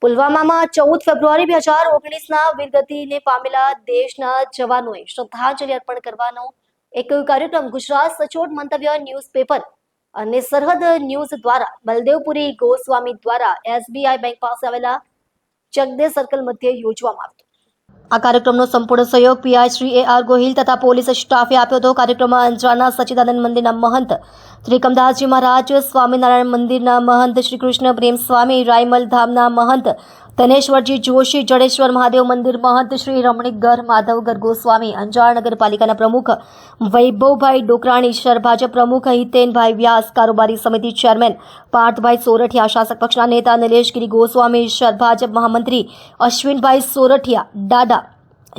પુલવામામાં 14 ફેબ્રુઆરી 2019ના વીરગતિને પામેલા દેશના જવાનોએ શ્રદ્ધાંજલિ અર્પણ કરવાનો એક કાર્યક્રમ ગુજરાત સચોટ મંતવ્ય ન્યૂઝપેપર અને સરહદ ન્યૂઝ દ્વારા બલદેવપુરી ગોસ્વામી દ્વારા એસબીઆઈ બેંક પાસે આવેલા ચકદે સર્કલ મધ્યે યોજવામાં આવ્યો. આ કાર્યક્રમનો સંપૂર્ણ સહયોગ પીઆઈ શ્રી AR ગોહિલ તથા પોલીસ સ્ટાફે આપ્યો હતો. કાર્યક્રમમાં અંજારના સચ્ચિદાનંદ મંદિરના મહંત શ્રી કમદાસજી મહારાજ, સ્વામિનારાયણ મંદિરના મહંત શ્રી કૃષ્ણ પ્રેમ સ્વામી, રાયમલ ધામના મહંત ધનેશ્વરજી જોશી, જડેશ્વર મહાદેવ મંદિર મહંત શ્રી રમણીકગર માધવગર ગોસ્વામી, અંજાર નગરપાલિકાના પ્રમુખ વૈભવભાઈ ડોકરાણી, શહેર ભાજપ પ્રમુખ હિતેનભાઈ વ્યાસ, કારોબારી સમિતિ ચેરમેન પાર્થભાઈ સોરઠિયા, શાસક પક્ષના નેતા નિલેશગીરી ગોસ્વામી, શહેર ભાજપ મહામંત્રી અશ્વિનભાઈ સોરઠિયા, દાદા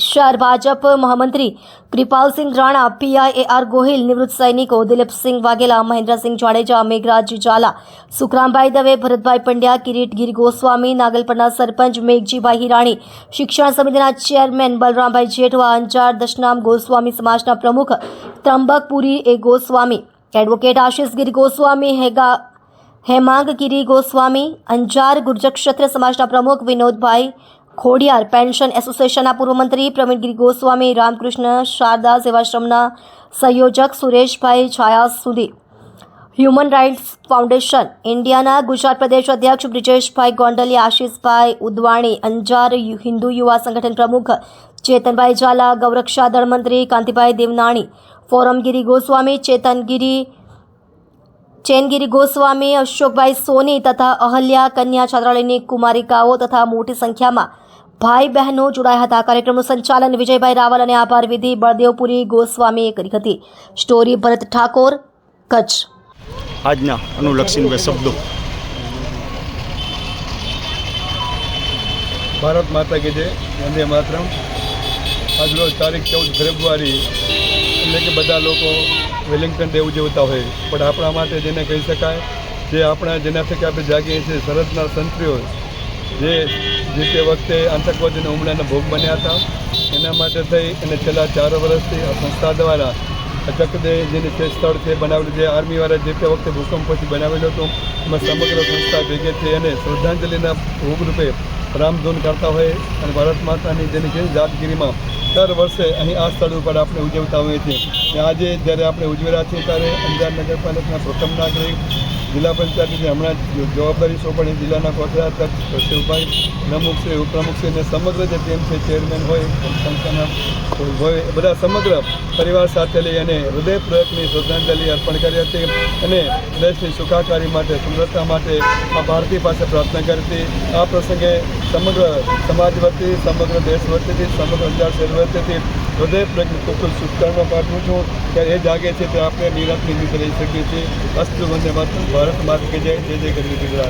શહેર ભાજપ મહામંત્રી કૃપાલસિંહ રાણા, પીઆઈ AR ગોહિલ, નિવૃત્ત સૈનિકો દિલીપસિંહ વાઘેલા, મહેન્દ્રસિંહ જાડેજા, મેઘરાજ ઝાલા, સુખરામભાઈ દવે, ભરતભાઈ પંડ્યા, કિરીટગીરી ગોસ્વામી, નાગલપરના સરપંચ મેઘજીભાઈ હિરાણી, શિક્ષણ સમિતિના ચેરમેન બલરામભાઈ જેઠવા, અંજાર દશનામ ગોસ્વામી સમાજના પ્રમુખ ત્રંબકપુરી એ ગોસ્વામી, એડવોકેટ આશિષગીરી ગોસ્વામી, હેમાંગગીરી ગોસ્વામી, અંજાર ગુર્જર ક્ષત્રિય સમાજના પ્રમુખ વિનોદભાઈ ખોડિયાર, પેન્શન એસોસિએશનના પૂર્વ મંત્રી પ્રવીણગીરી ગોસ્વામી, રામકૃષ્ણ શારદા સેવાશ્રમના સંયોજક સુરેશભાઈ છાયા સુધી, હ્યુમન રાઇટ્સ ફાઉન્ડેશન ઇન્ડિયાના ગુજરાત પ્રદેશ અધ્યક્ષ બ્રિજેશભાઈ ગોંડલી, આશિષભાઈ ઉદવાણી, અંજાર હિન્દુ યુવા સંગઠન પ્રમુખ ચેતનભાઈ ઝાલા, ગૌરક્ષા દળ મંત્રી કાંતિભાઈ દેવનાણી, ફોરમગીરી ગોસ્વામી, ચેનગીરી ગોસ્વામી, અશોકભાઈ સોની તથા અહલ્યા કન્યા છાત્રાલયની કુમારિકાઓ તથા મોટી સંખ્યામાં ભાઈ બહેનો જોડાયા હતા. કાર્યક્રમનું સંચાલન વિજયભાઈ રાવલ અને આભાર વિધિ બળદેવપુરી ગોસ્વામીએ કરી હતી. સ્ટોરી ભરત ઠાકોર, કચ્છ. આજના અનુલક્ષીને શબ્દો. ભારત માતા કે જય, વંદે માતરમ. આજરોજ તારીખ 14 ફેબ્રુઆરી એટલે કે બધા લોકો વેલિંગ્ટન ડે ઉજવતા હોય, પણ આપણા માટે જેને કહી શકાય, જે આપણા જેના થકી આપણે જાગીએ છીએ, સરહદના સંત્રીઓ જે તે વખતે આતંકવાદીના હુમલાના ભોગ બન્યા હતા, એના માટે થઈ અને છેલ્લા 4 વર્ષથી આ સંસ્થા દ્વારા ચકદે જેની તે સ્થળ છે બનાવેલું, જે આર્મીવાળા જે તે વખતે ભૂકંપ પછી બનાવેલું હતું, એમાં સમગ્ર સંસ્થા ભેગી થઈ અને શ્રદ્ધાંજલિના ભોગરૂપે રામધૂન કરતા હોય અને ભારત માતાની જેની છે યાદગીરીમાં દર વર્ષે અહીં આ સ્થળ ઉપર આપણે ઉજવતા હોઈએ છીએ. આજે જ્યારે આપણે ઉજવી રહ્યા છીએ ત્યારે અંજાર નગરપાલિકાના પ્રથમ નાગરિક, જિલ્લા પંચાયતની હમણાં જવાબદારી સોંપણી જિલ્લાના કોર્પોરેટર શિવભાઈ, પ્રમુખ છે, ઉપપ્રમુખ છે અને સમગ્ર જે ટીમ છે, ચેરમેન હોય, સંસ્થાના હોય, બધા સમગ્ર પરિવાર સાથે લઈ અને હૃદયપૂર્વકની શ્રદ્ધાંજલિ અર્પણ કરી હતી અને દેશની સુખાકારી માટે, સુંદરતા માટે આ ભારતી પાસે પ્રાર્થના કરી હતી. આ પ્રસંગે સમગ્ર સમાજ વતી, સમગ્ર દેશ વતીથી, સમગ્ર અંજાર શહેર વતીથી હૃદયપૂર્વકની ખૂબ ખૂબ શુભકામના પાઠવું છું કે એ જાગે છે તે આપણે નિરાશ નિર્મિત રહી શકીએ છીએ. અસ્તુ વંદે માતરમ. ભારત માતા કે જય, જય જય ગરવી ગુજરાત.